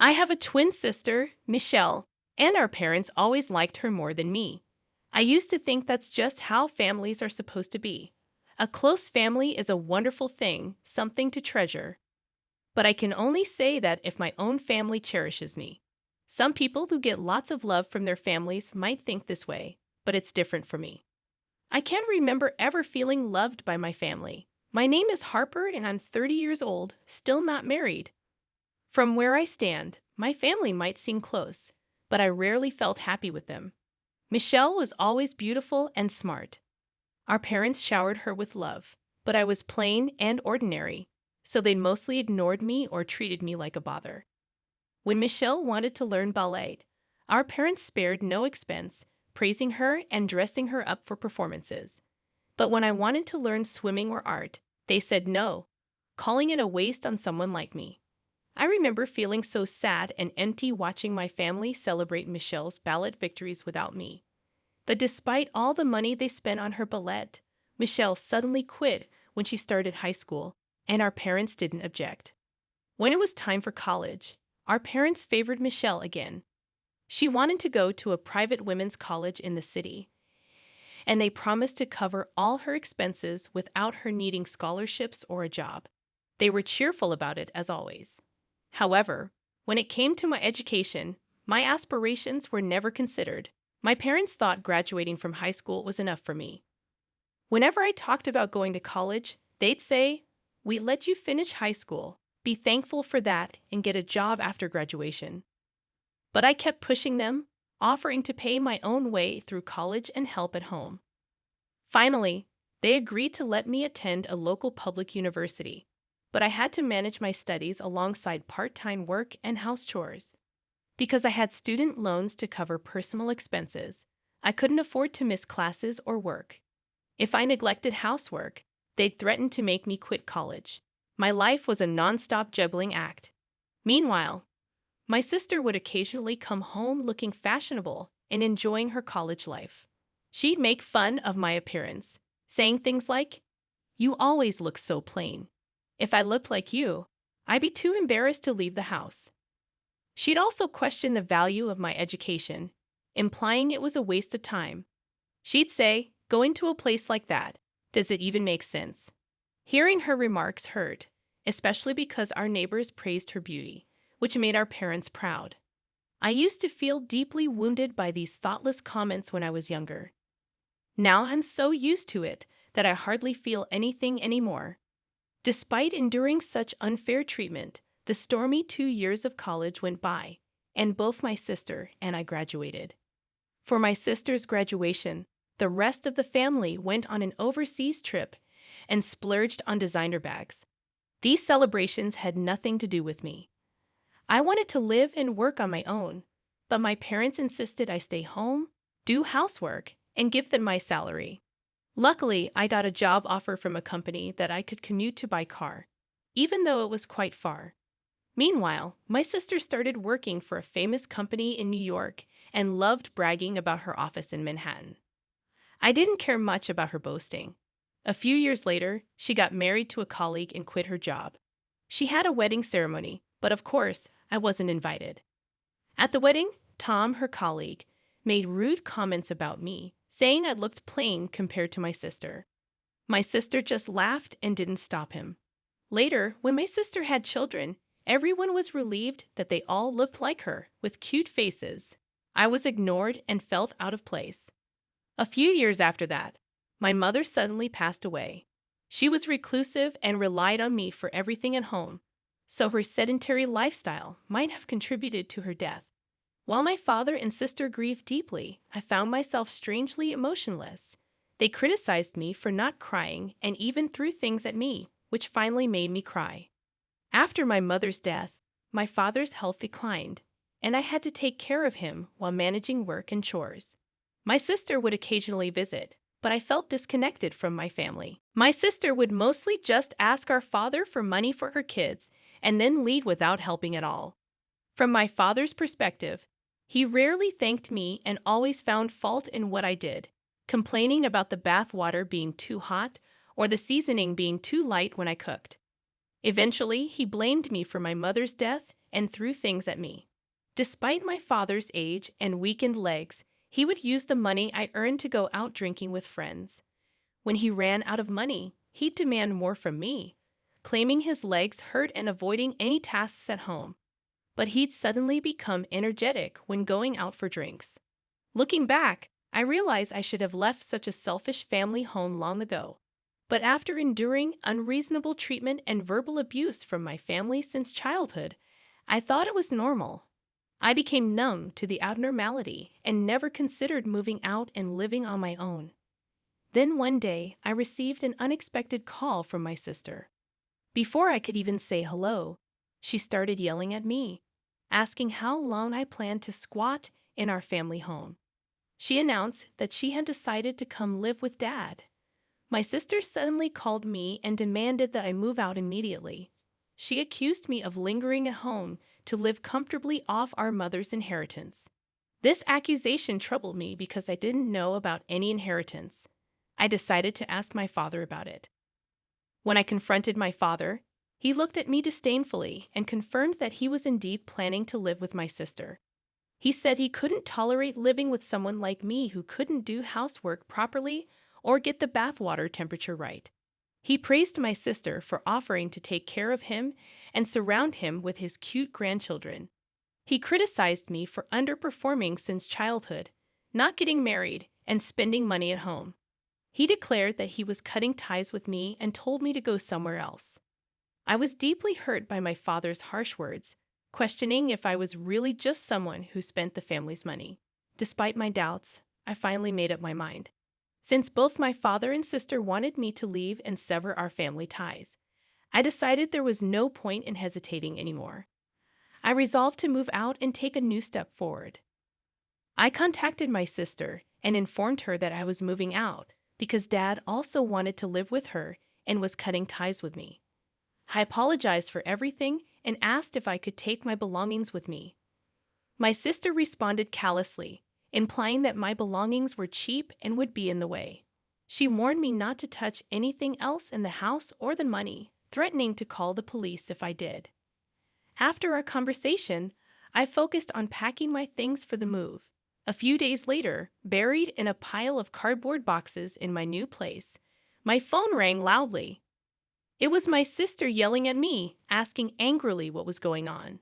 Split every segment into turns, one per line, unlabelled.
I have a twin sister, Michelle, and our parents always liked her more than me. I used to think that's just how families are supposed to be. A close family is a wonderful thing, something to treasure. But I can only say that if my own family cherishes me. Some people who get lots of love from their families might think this way, but it's different for me. I can't remember ever feeling loved by my family. My name is Harper and I'm 30 years old, still not married. From where I stand, my family might seem close, but I rarely felt happy with them. Michelle was always beautiful and smart. Our parents showered her with love, but I was plain and ordinary, so they mostly ignored me or treated me like a bother. When Michelle wanted to learn ballet, our parents spared no expense, praising her and dressing her up for performances. But when I wanted to learn swimming or art, they said no, calling it a waste on someone like me. I remember feeling so sad and empty watching my family celebrate Michelle's ballet victories without me. But despite all the money they spent on her ballet, Michelle suddenly quit when she started high school, and our parents didn't object. When it was time for college, our parents favored Michelle again. She wanted to go to a private women's college in the city, and they promised to cover all her expenses without her needing scholarships or a job. They were cheerful about it, as always. However, when it came to my education, my aspirations were never considered. My parents thought graduating from high school was enough for me. Whenever I talked about going to college, they'd say, "We let you finish high school. Be thankful for that and get a job after graduation." But I kept pushing them, offering to pay my own way through college and help at home. Finally, they agreed to let me attend a local public university, but I had to manage my studies alongside part-time work and house chores. Because I had student loans to cover personal expenses, I couldn't afford to miss classes or work. If I neglected housework, they'd threaten to make me quit college. My life was a non-stop juggling act. Meanwhile, my sister would occasionally come home looking fashionable and enjoying her college life. She'd make fun of my appearance, saying things like, "You always look so plain. If I looked like you, I'd be too embarrassed to leave the house." She'd also question the value of my education, implying it was a waste of time. She'd say, "Going to a place like that, does it even make sense?" Hearing her remarks hurt, especially because our neighbors praised her beauty, which made our parents proud. I used to feel deeply wounded by these thoughtless comments when I was younger. Now I'm so used to it that I hardly feel anything anymore. Despite enduring such unfair treatment, the stormy 2 years of college went by, and both my sister and I graduated. For my sister's graduation, the rest of the family went on an overseas trip and splurged on designer bags. These celebrations had nothing to do with me. I wanted to live and work on my own, but my parents insisted I stay home, do housework, and give them my salary. Luckily, I got a job offer from a company that I could commute to by car, even though it was quite far. Meanwhile, my sister started working for a famous company in New York and loved bragging about her office in Manhattan. I didn't care much about her boasting. A few years later, she got married to a colleague and quit her job. She had a wedding ceremony, but of course, I wasn't invited. At the wedding, Tom, her colleague, made rude comments about me, saying I looked plain compared to my sister. My sister just laughed and didn't stop him. Later, when my sister had children, everyone was relieved that they all looked like her, with cute faces. I was ignored and felt out of place. A few years after that, my mother suddenly passed away. She was reclusive and relied on me for everything at home, so her sedentary lifestyle might have contributed to her death. While my father and sister grieved deeply, I found myself strangely emotionless. They criticized me for not crying and even threw things at me, which finally made me cry. After my mother's death, my father's health declined, and I had to take care of him while managing work and chores. My sister would occasionally visit, but I felt disconnected from my family. My sister would mostly just ask our father for money for her kids and then leave without helping at all. From my father's perspective, he rarely thanked me and always found fault in what I did, complaining about the bath water being too hot or the seasoning being too light when I cooked. Eventually, he blamed me for my mother's death and threw things at me. Despite my father's age and weakened legs, he would use the money I earned to go out drinking with friends. When he ran out of money, he'd demand more from me, claiming his legs hurt and avoiding any tasks at home. But he'd suddenly become energetic when going out for drinks. Looking back, I realize I should have left such a selfish family home long ago. But after enduring unreasonable treatment and verbal abuse from my family since childhood, I thought it was normal. I became numb to the abnormality and never considered moving out and living on my own. Then one day, I received an unexpected call from my sister. Before I could even say hello, she started yelling at me, asking how long I planned to squat in our family home. She announced that she had decided to come live with Dad. My sister suddenly called me and demanded that I move out immediately. She accused me of lingering at home to live comfortably off our mother's inheritance. This accusation troubled me because I didn't know about any inheritance. I decided to ask my father about it. When I confronted my father, he looked at me disdainfully and confirmed that he was indeed planning to live with my sister. He said he couldn't tolerate living with someone like me who couldn't do housework properly or get the bathwater temperature right. He praised my sister for offering to take care of him and surround him with his cute grandchildren. He criticized me for underperforming since childhood, not getting married, and spending money at home. He declared that he was cutting ties with me and told me to go somewhere else. I was deeply hurt by my father's harsh words, questioning if I was really just someone who spent the family's money. Despite my doubts, I finally made up my mind. Since both my father and sister wanted me to leave and sever our family ties, I decided there was no point in hesitating anymore. I resolved to move out and take a new step forward. I contacted my sister and informed her that I was moving out because Dad also wanted to live with her and was cutting ties with me. I apologized for everything and asked if I could take my belongings with me. My sister responded callously, implying that my belongings were cheap and would be in the way. She warned me not to touch anything else in the house or the money, threatening to call the police if I did. After our conversation, I focused on packing my things for the move. A few days later, buried in a pile of cardboard boxes in my new place, my phone rang loudly. It was my sister yelling at me, asking angrily what was going on.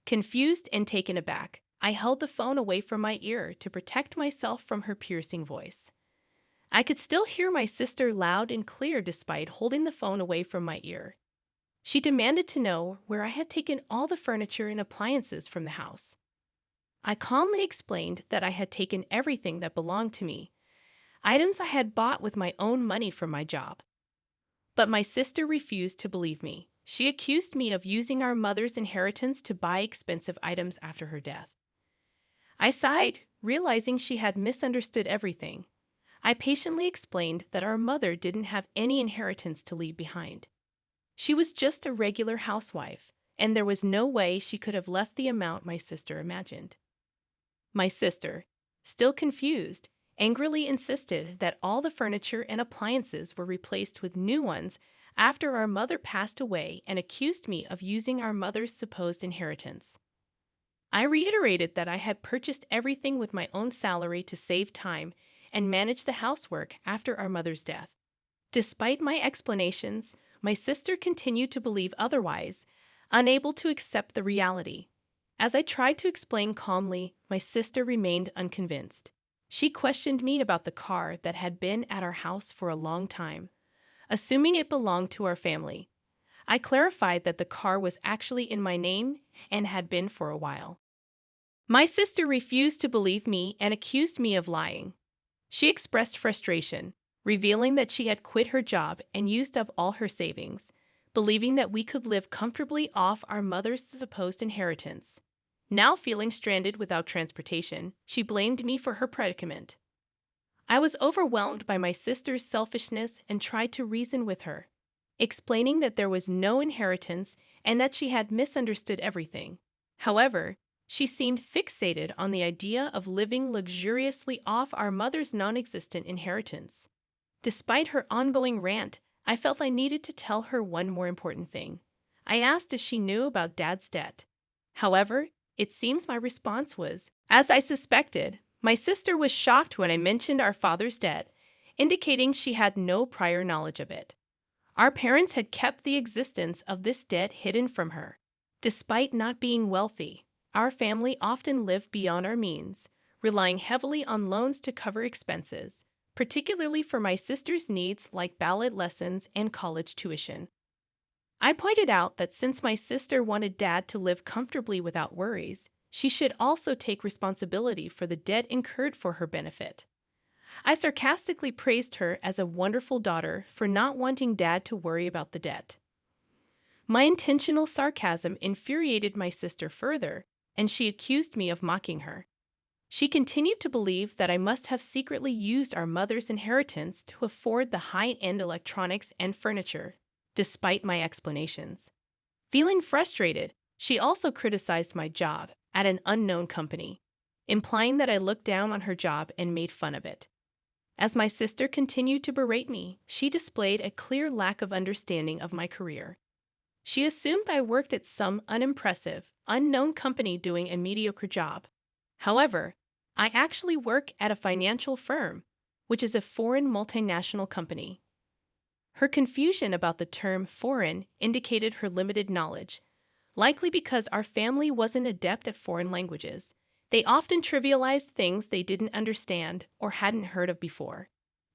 Confused and taken aback, I held the phone away from my ear to protect myself from her piercing voice. I could still hear my sister loud and clear despite holding the phone away from my ear. She demanded to know where I had taken all the furniture and appliances from the house. I calmly explained that I had taken everything that belonged to me, items I had bought with my own money from my job. But my sister refused to believe me. She accused me of using our mother's inheritance to buy expensive items after her death. I sighed, realizing she had misunderstood everything. I patiently explained that our mother didn't have any inheritance to leave behind. She was just a regular housewife, and there was no way she could have left the amount my sister imagined. My sister, still confused, angrily insisted that all the furniture and appliances were replaced with new ones after our mother passed away and accused me of using our mother's supposed inheritance. I reiterated that I had purchased everything with my own salary to save time and manage the housework after our mother's death. Despite my explanations, my sister continued to believe otherwise, unable to accept the reality. As I tried to explain calmly, my sister remained unconvinced. She questioned me about the car that had been at our house for a long time, assuming it belonged to our family. I clarified that the car was actually in my name and had been for a while. My sister refused to believe me and accused me of lying. She expressed frustration, revealing that she had quit her job and used up all her savings, believing that we could live comfortably off our mother's supposed inheritance. Now feeling stranded without transportation, she blamed me for her predicament. I was overwhelmed by my sister's selfishness and tried to reason with her, explaining that there was no inheritance and that she had misunderstood everything. However, she seemed fixated on the idea of living luxuriously off our mother's non-existent inheritance. Despite her ongoing rant, I felt I needed to tell her one more important thing. I asked if she knew about Dad's debt. However, it seems my response was, as I suspected. My sister was shocked when I mentioned our father's debt, indicating she had no prior knowledge of it. Our parents had kept the existence of this debt hidden from her. Despite not being wealthy, our family often lived beyond our means, relying heavily on loans to cover expenses, particularly for my sister's needs like ballet lessons and college tuition. I pointed out that since my sister wanted Dad to live comfortably without worries, she should also take responsibility for the debt incurred for her benefit. I sarcastically praised her as a wonderful daughter for not wanting Dad to worry about the debt. My intentional sarcasm infuriated my sister further, and she accused me of mocking her. She continued to believe that I must have secretly used our mother's inheritance to afford the high-end electronics and furniture, despite my explanations. Feeling frustrated, she also criticized my job at an unknown company, implying that I looked down on her job and made fun of it. As my sister continued to berate me, she displayed a clear lack of understanding of my career. She assumed I worked at some unimpressive, unknown company doing a mediocre job. However, I actually work at a financial firm, which is a foreign multinational company. Her confusion about the term foreign indicated her limited knowledge, likely because our family wasn't adept at foreign languages. They often trivialized things they didn't understand or hadn't heard of before.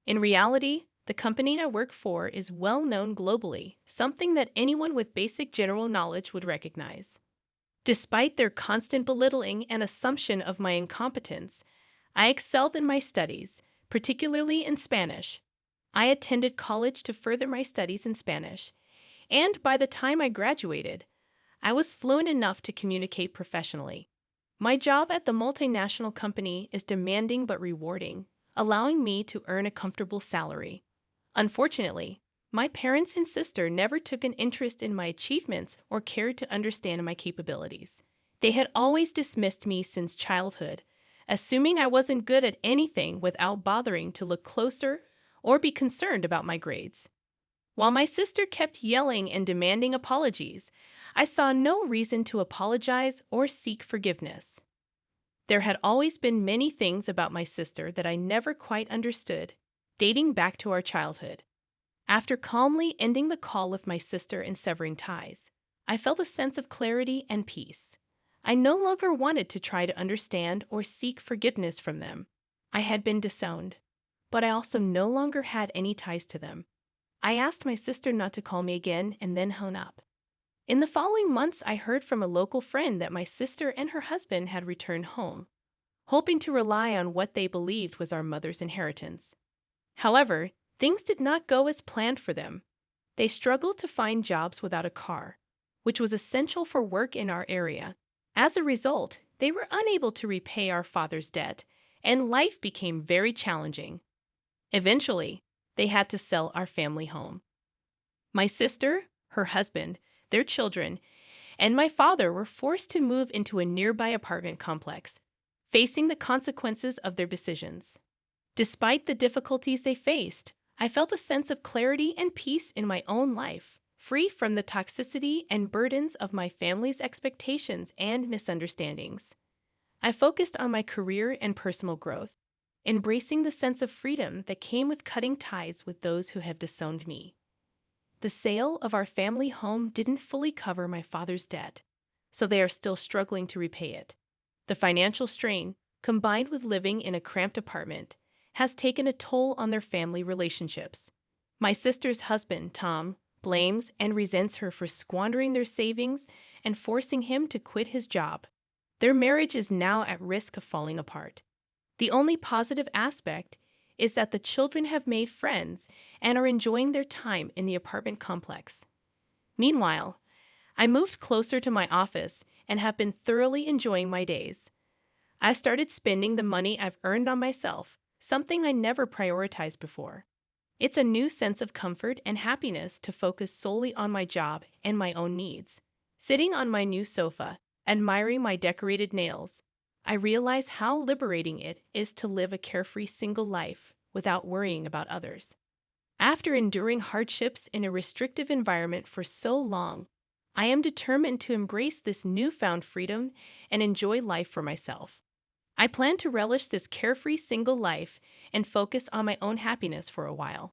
In reality, the company I work for is well known globally, something that anyone with basic general knowledge would recognize. Despite their constant belittling and assumption of my incompetence, I excelled in my studies, particularly in Spanish. I attended college to further my studies in Spanish, and by the time I graduated, I was fluent enough to communicate professionally. My job at the multinational company is demanding but rewarding, allowing me to earn a comfortable salary. Unfortunately, my parents and sister never took an interest in my achievements or cared to understand my capabilities. They had always dismissed me since childhood, assuming I wasn't good at anything without bothering to look closer or be concerned about my grades. While my sister kept yelling and demanding apologies, I saw no reason to apologize or seek forgiveness. There had always been many things about my sister that I never quite understood, dating back to our childhood. After calmly ending the call with my sister and severing ties, I felt a sense of clarity and peace. I no longer wanted to try to understand or seek forgiveness from them. I had been disowned, but I also no longer had any ties to them. I asked my sister not to call me again and then hung up. In the following months, I heard from a local friend that my sister and her husband had returned home, hoping to rely on what they believed was our mother's inheritance. However, things did not go as planned for them. They struggled to find jobs without a car, which was essential for work in our area. As a result, they were unable to repay our father's debt, and life became very challenging. Eventually, they had to sell our family home. My sister, her husband, their children, and my father were forced to move into a nearby apartment complex, facing the consequences of their decisions. Despite the difficulties they faced, I felt a sense of clarity and peace in my own life, free from the toxicity and burdens of my family's expectations and misunderstandings. I focused on my career and personal growth, embracing the sense of freedom that came with cutting ties with those who have disowned me. The sale of our family home didn't fully cover my father's debt, so they are still struggling to repay it. The financial strain, combined with living in a cramped apartment, has taken a toll on their family relationships. My sister's husband, Tom, blames and resents her for squandering their savings and forcing him to quit his job. Their marriage is now at risk of falling apart. The only positive aspect is that the children have made friends and are enjoying their time in the apartment complex. Meanwhile, I moved closer to my office and have been thoroughly enjoying my days. I've started spending the money I've earned on myself, something I never prioritized before. It's a new sense of comfort and happiness to focus solely on my job and my own needs. Sitting on my new sofa, admiring my decorated nails, I realize how liberating it is to live a carefree single life without worrying about others. After enduring hardships in a restrictive environment for so long, I am determined to embrace this newfound freedom and enjoy life for myself. I plan to relish this carefree single life and focus on my own happiness for a while.